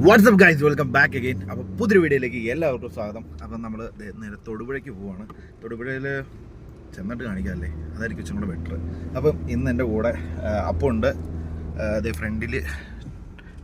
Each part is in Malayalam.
WhatsApp guys, welcome back again. അപ്പോൾ പുതിയൊരു വീഡിയോയിലേക്ക് എല്ലാവർക്കും സ്വാഗതം. അപ്പം നമ്മൾ നേരെ തൊടുപുഴയ്ക്ക് പോവാണ്. തൊടുപുഴയിൽ ചെന്നിട്ട് കാണിക്കാമല്ലേ, അതായിരിക്കും ഇച്ചിരി കൂടെ ബെറ്റർ. അപ്പം ഇന്ന് എൻ്റെ കൂടെ അപ്പമുണ്ട്, അതേ ഫ്രണ്ടിൽ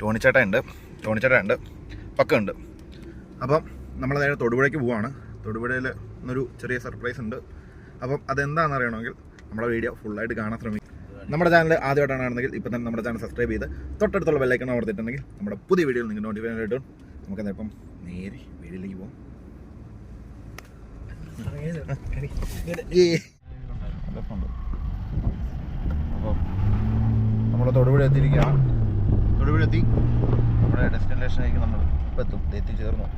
ടോണിച്ചേട്ടനുണ്ട്, പക്കുണ്ട്. അപ്പം നമ്മൾ നേരെ തൊടുപുഴയ്ക്ക് പോവാണ്. തൊടുപുഴയിൽ ഇന്നൊരു ചെറിയ സർപ്രൈസ് ഉണ്ട്. അപ്പം അതെന്താണെന്ന് അറിയണമെങ്കിൽ നമ്മുടെ വീഡിയോ ഫുള്ളായിട്ട് കാണാൻ ശ്രമിക്കും. നമ്മുടെ ചാനൽ ആദ്യമായിട്ടാണ് കാണുന്നെങ്കിൽ ഇപ്പം തന്നെ നമ്മുടെ ചാനൽ സബ്സ്ക്രൈബ് ചെയ്ത് തൊട്ടടുത്തുള്ള ബെല്ലൈക്കൺ അമർത്തിട്ടുണ്ടെങ്കിൽ നമ്മുടെ പുതിയ വീഡിയോയിൽ നിങ്ങൾക്ക് നോട്ടിഫിക്കേഷൻ കിട്ടും. നമുക്കെന്താ ഇപ്പം നേരെ വീഡിയോയിലേക്ക് പോകാം. അപ്പോൾ നമ്മൾ തൊടുപുഴ എത്തിയിരിക്കുകയാണ്. തൊടുപുഴ എത്തി നമ്മുടെ ഡെസ്റ്റിനേഷനിലേക്ക് നമ്മൾ ഇപ്പം എത്തിച്ചേർന്നു.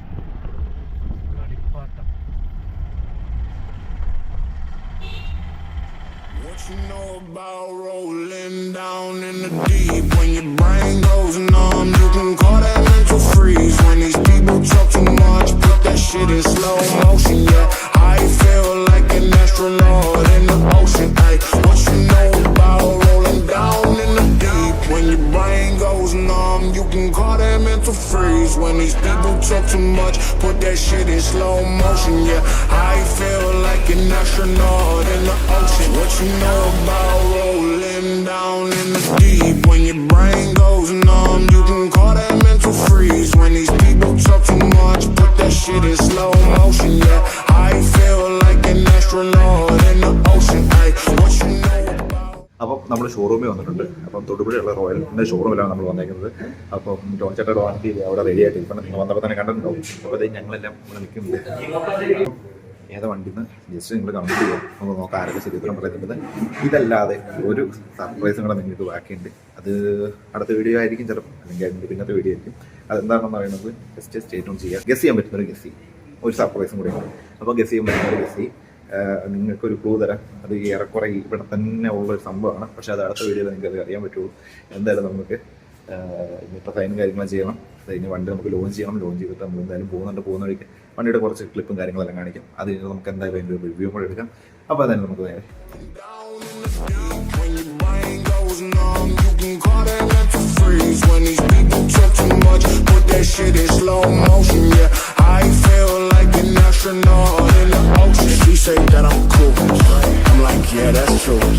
What you know about rolling down in the deep? When your brain goes numb, you can call that mental freeze. When these people talk too much, put that shit in slow motion. Yeah, I feel like an astronaut in the ocean. Ay, what you know about rolling down in the deep? When your brain goes numb, you can call that mental freeze. When these people talk too much, put that shit in slow motion. Yeah, I feel like an astronaut in the ocean. What you know about rolling down in the deep? When your brain goes numb, you can call that mental freeze. When these people talk too much, put that shit in slow motion. Yeah, I feel like an astronaut in the ocean. Ay, what you know about? അപ്പം നമ്മൾ ഷോറൂമിൽ വന്നിട്ടുണ്ട്. അപ്പം തൊടുപുഴയുള്ള റോയലിൻ്റെ ഷോറൂമിലാണ് നമ്മൾ വന്നേക്കുന്നത്. അപ്പം ടോണിച്ചേട്ടയുടെ വണ്ടി അവിടെ റെഡി ആയിട്ട് ഇപ്പം നിങ്ങൾ വന്നപ്പോൾ തന്നെ കണ്ടിട്ടുണ്ടാവും. അപ്പോൾ അത് ഞങ്ങളെല്ലാം ഇവിടെ നിൽക്കുന്നുണ്ട്. ഏതാ വണ്ടിന്ന് ജസ്റ്റ് നിങ്ങൾ കമൻറ്റ് ചെയ്യുക, നമുക്ക് നോക്കാം ആരൊക്കെ ശരിക്കും പറയുന്നത്. ഇതല്ലാതെ ഒരു സർപ്രൈസും കൂടെ നിങ്ങൾക്ക് ബാക്കിയുണ്ട്. അത് അടുത്ത വീഡിയോ ആയിരിക്കും ചിലപ്പോൾ, അല്ലെങ്കിൽ അതിൻ്റെ പിന്നത്തെ വീഡിയോ ആയിരിക്കും. അതെന്താണെന്ന് പറയുന്നത് ജസ്റ്റ് സ്റ്റേറ്റ് ഓൺ ചെയ്യുക. ഗസ് ചെയ്യാൻ പറ്റുന്നൊരു ഗസ്, ഒരു സർപ്രൈസും കൂടെ ഉണ്ട്. അപ്പോൾ ഗസ് ചെയ്യാൻ പറ്റുന്നൊരു ഗസ് നിങ്ങൾക്കൊരു ക്ലൂ തരാം. അത് ഏറെക്കുറെ ഇവിടെ തന്നെ ഉള്ളൊരു സംഭവമാണ്. പക്ഷേ അത് അടുത്ത വീഡിയോയിൽ നിങ്ങൾക്ക് അത് അറിയാൻ പറ്റുള്ളൂ. എന്തായാലും നമുക്ക് ഇനിയിപ്പോൾ സൈനും കാര്യങ്ങളും ചെയ്യണം. ഇനി വണ്ടി നമുക്ക് ലോഞ്ച് ചെയ്യണം. ലോഞ്ച് ചെയ്തിട്ട് നമ്മൾ എന്തായാലും പോകുന്ന വഴിക്ക് വണ്ടിയുടെ കുറച്ച് ക്ലിപ്പും കാര്യങ്ങളെല്ലാം കാണിക്കും. അത് നമുക്ക് എന്തായാലും അതിൻ്റെ ഒരു റിവ്യൂ കൂടെ എടുക്കാം. അപ്പോൾ അതായത് നമുക്ക് നേരെ When these people talk too much, put that shit in slow motion. Yeah, I feel like an astronaut in the ocean. She say that I'm cool, I'm like, yeah, that's true.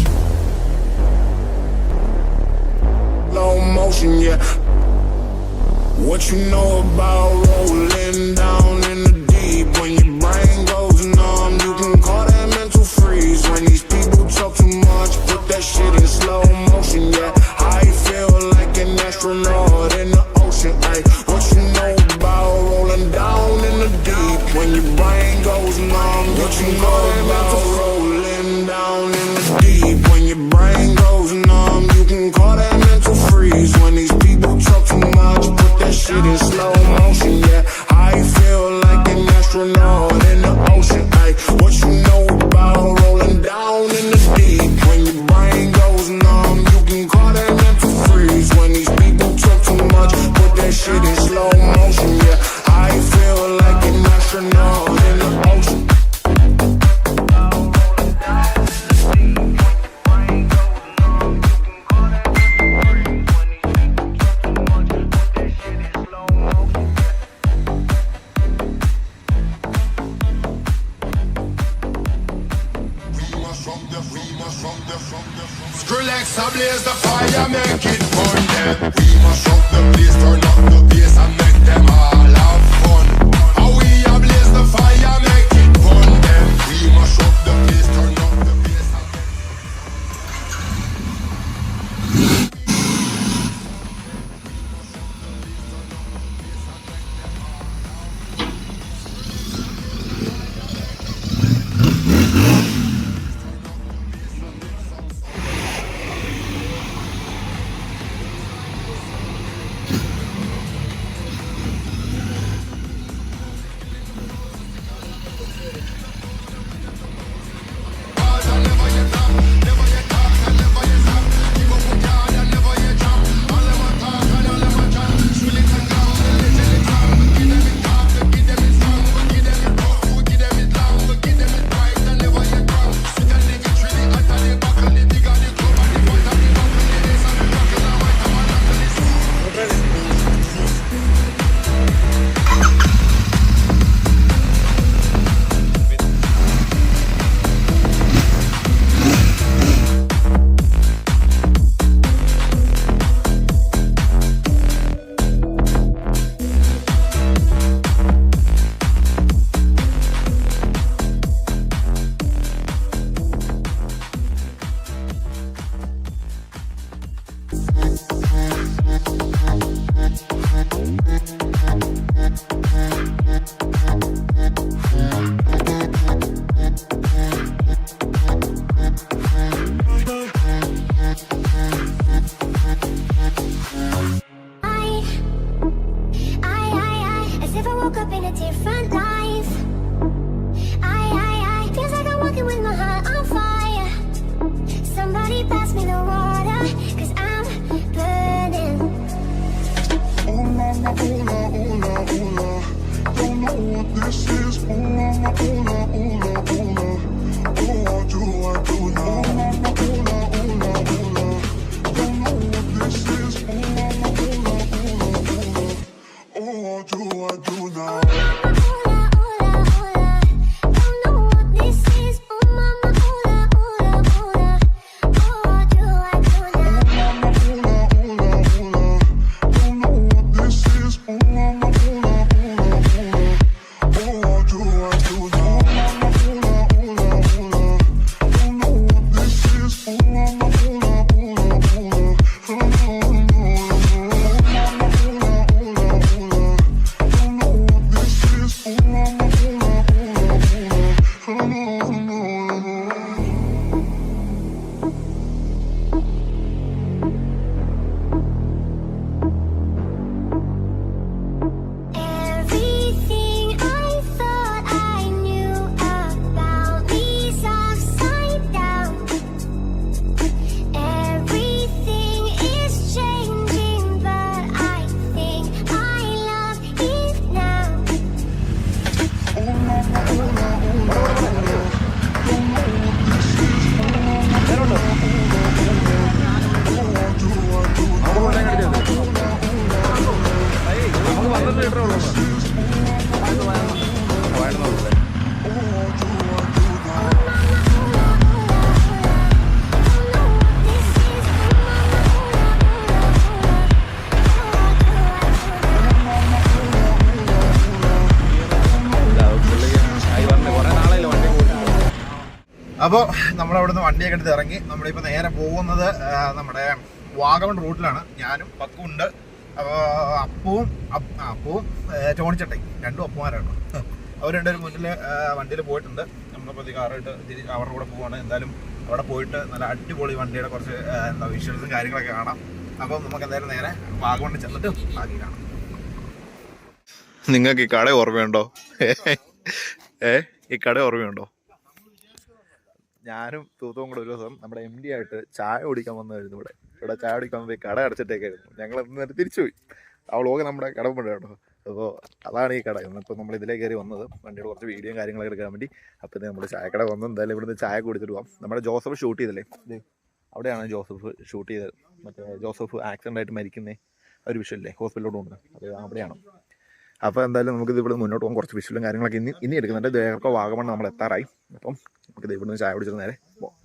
Slow motion, yeah. What you know about rolling down in the deep? When your brain goes numb, you can call that mental freeze. When these people talk too much, put that shit in slow motion. Yeah, I feel like an astronaut in the ocean. Ay, what you know about rolling down in the deep? When your brain goes numb, what you know about rolling down in the deep? When your brain goes numb, you can call that mental freeze. When these people talk too much, put that shit in slow motion. Yeah, I feel like an astronaut in the ocean. Ay, what you know about rolling down in the deep? When your brain goes numb, you can call that mental freeze. When these people talk too much, put that shit in slow motion. Yeah, I feel like an astronaut in the ocean. Skrillex, I blaze the fire, make it burn them. We must up the place, turn up the bass and make them all have fun. How we a blaze the fire, make it burn them. We must up the place, turn up the bass and woke up in a different life. I feels like I'm walking with my heart on fire. Somebody pass me the water, 'cause I'm burning. Oh mama, oh la, oh la, oh la. Don't know what this is. Oh mama, oh la, oh la, oh la. Oh, what do I do now? Oh mama, oh la, oh la, oh la. Don't know what this is. Oh mama, oh la, oh la, oh la. Oh, what do I do now? അപ്പോൾ നമ്മളവിടുന്ന് വണ്ടിയൊക്കെ എടുത്ത് ഇറങ്ങി നമ്മളിപ്പോൾ നേരെ പോകുന്നത് നമ്മുടെ വാഗമൺ റൂട്ടിലാണ്. ഞാനും പക്കുണ്ട്, അപ്പവും ടോണിച്ചട്ടയും രണ്ടും അപ്പുമാരാണ്. അവർ രണ്ടുപേരും മുന്നിൽ വണ്ടിയിൽ പോയിട്ടുണ്ട്. നമ്മളിപ്പോൾ കാറായിട്ട് അവരുടെ കൂടെ പോവാണ്. എന്തായാലും അവിടെ പോയിട്ട് നല്ല അടിപൊളി വണ്ടിയുടെ കുറച്ച് വിഷ്വൽസും കാര്യങ്ങളൊക്കെ കാണാം. അപ്പം നമുക്ക് എന്തായാലും നേരെ വാഗമണ്ണിൽ ചെന്നിട്ട് ബാക്കി കാണാം. നിങ്ങൾക്ക് ഈ കട ഓർമ്മയുണ്ടോ? ഈ കട ഓർമ്മയുണ്ടോ? ഞാനും തൂത്തവും കൂടെ ഒരു ദിവസം നമ്മുടെ MD ആയിട്ട് ചായ കുടിക്കാൻ വന്നതായിരുന്നു. ഇവിടെ ചായ കുടിക്കാൻ വന്നപ്പോൾ കട അടച്ചിട്ടേക്കായിരുന്നു. ഞങ്ങൾ എന്നിട്ട് തിരിച്ചുപോയി. അവളോക്കെ നമ്മുടെ കടമ്പുണ്ട് കേട്ടോ. അപ്പോൾ അതാണ് ഈ കട. ഇന്നിപ്പോൾ നമ്മൾ ഇതിലേക്ക് കയറി വന്നത് വണ്ടിയുടെ കുറച്ച് വീഡിയോയും കാര്യങ്ങളൊക്കെ എടുക്കാൻ വേണ്ടി. അപ്പോൾ നമ്മൾ ചായക്കട വന്നു. എന്തായാലും ഇവിടുന്ന് ചായ കുടിച്ചിട്ട് പോകാം. നമ്മുടെ ജോസഫ് ഷൂട്ട് ചെയ്തില്ലേ, അവിടെയാണ് ജോസഫ് ഷൂട്ട് ചെയ്തത്. മറ്റേ ജോസഫ് ആക്സിഡൻ്റ് ആയിട്ട് മരിക്കുന്നേ ഒരു വിഷയമില്ലേ, ഹോസ്പിറ്റലിലോട്ട് പോകുന്നത്, അത് അവിടെയാണ്. അപ്പോൾ എന്തായാലും നമുക്കിത് ഇവിടെ മുന്നോട്ട് പോകാൻ കുറച്ച് വിഷ്വലും കാര്യങ്ങളൊക്കെ ഇനി എടുക്കുന്നുണ്ട്. ദേഹർക്കോ വാഗമൺ നമ്മൾ എത്താറായി. അപ്പം നമുക്കിത് ഇവിടുന്ന് ചായ കുടിച്ചിട്ട് നേരെ പോകാം.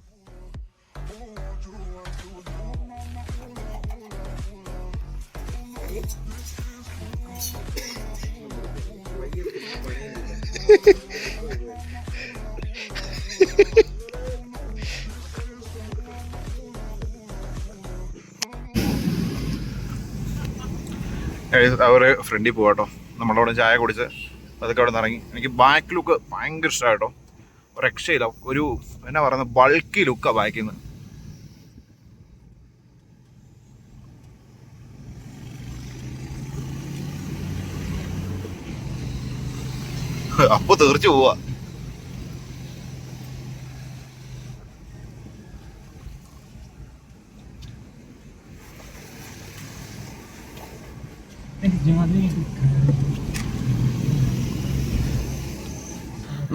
അവർ ഫ്രണ്ടിൽ പോകാട്ടോ. നമ്മളവിടെ ചായ കുടിച്ച് അതൊക്കെ അവിടെ നിന്ന് ഇറങ്ങി. എനിക്ക് ബാക്ക് ലുക്ക് ഭയങ്കര ഇഷ്ടമായിട്ടോ. ഒരു രക്ഷയില്ല. ഒരു എന്നാ പറയുന്നത്, ബൾക്കി ലുക്കാണ് ബാക്കിൽ നിന്ന്. അപ്പോൾ തീർച്ച പോവാ.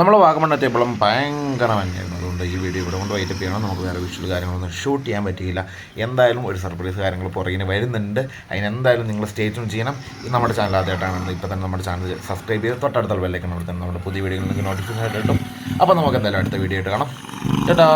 നമ്മൾ വാഗമൺ എത്തിയപ്പോഴും ഭയങ്കര മഞ്ഞായിരുന്നു. അതുകൊണ്ട് ഈ വീഡിയോ ഇവിടെ കൊണ്ട് വൈറ്റപ്പ് ചെയ്യണം. നമുക്ക് വേറെ വിഷ്വൽ കാര്യങ്ങളൊന്നും ഷൂട്ട് ചെയ്യാൻ പറ്റിയില്ല. എന്തായാലും ഒരു സർപ്രൈസ് കാര്യങ്ങൾ പുറകിന് വരുന്നുണ്ട്. അതിനെന്തായാലും നിങ്ങൾ സ്റ്റേ ട്യൂൺ ചെയ്യണം. നമ്മുടെ ചാനൽ ആദ്യമായിട്ടാണ് ഇപ്പോൾ തന്നെ നമ്മുടെ ചാനൽ സബ്സ്ക്രൈബ് ചെയ്ത് തൊട്ടടുത്ത ബെല്ലൈക്കൺ അവിടെ തന്നെ നമ്മുടെ പുതിയ വീഡിയോയിൽ നിങ്ങൾക്ക് നോട്ടിഫിക്കേഷൻ ആയിട്ട് കിട്ടും. അപ്പോൾ നമുക്ക് എന്തായാലും അടുത്ത വീഡിയോ ആയിട്ട് കാണാം. ചേട്ടാ.